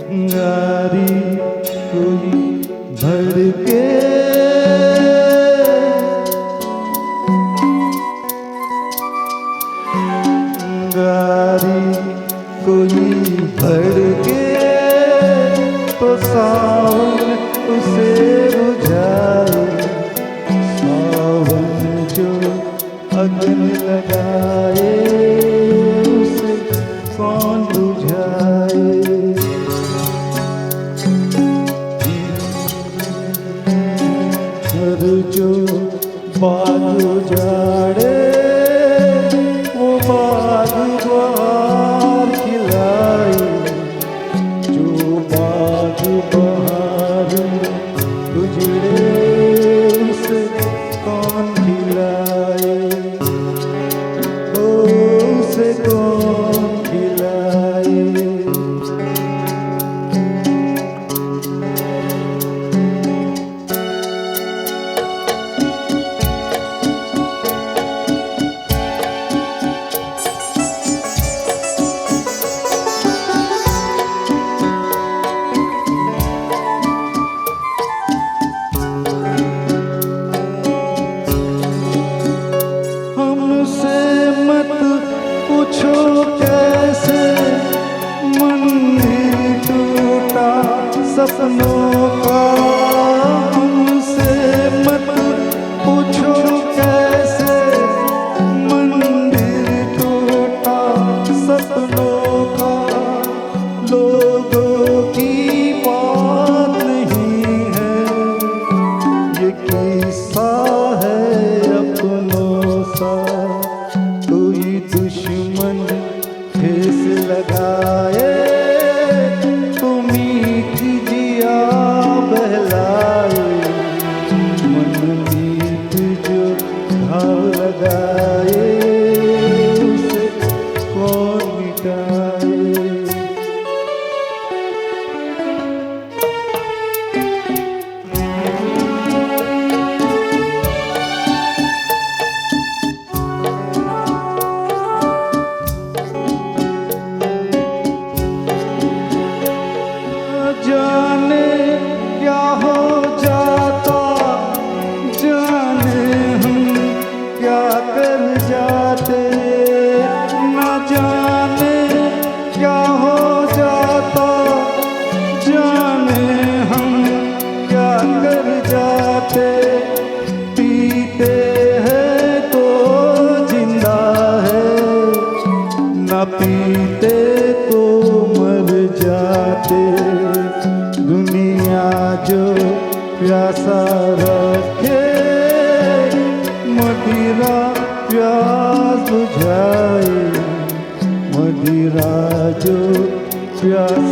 चिंगारी कोई भड़के चिंगारी कोई भड़के तो सावन उसे बुझाए। सावन जो अग्न लगाए उसे कौन बुझाए। जो बाग उजाड़े वो बाग बहार खिलाए। जो बाग बहार उजड़े उसे कौन खिलाए। उसे कौन खिलाए। पूछो कैसे मंदिर टूटा सपनों का। हमसे मत पूछो कैसे मंदिर टूटा सपनों का। लोगों की बात नहीं है ये किस्सा है अपनों सा। कोई दुश्मन ठेस लगाए तो मीठ जिया बहलाए। मन मीठ जो घाव लगाए उसे कौन मिटाए। जाने क्या हो जाता जाने हम क्या कर जाते। न जाने क्या हो जाता जाने हम क्या कर जाते। पीते हैं तो जिंदा है न पीते तो मर जाते। दुनिया जो प्यासा रखे मदिरा प्यास बुझाए। मदिरा जो प्यास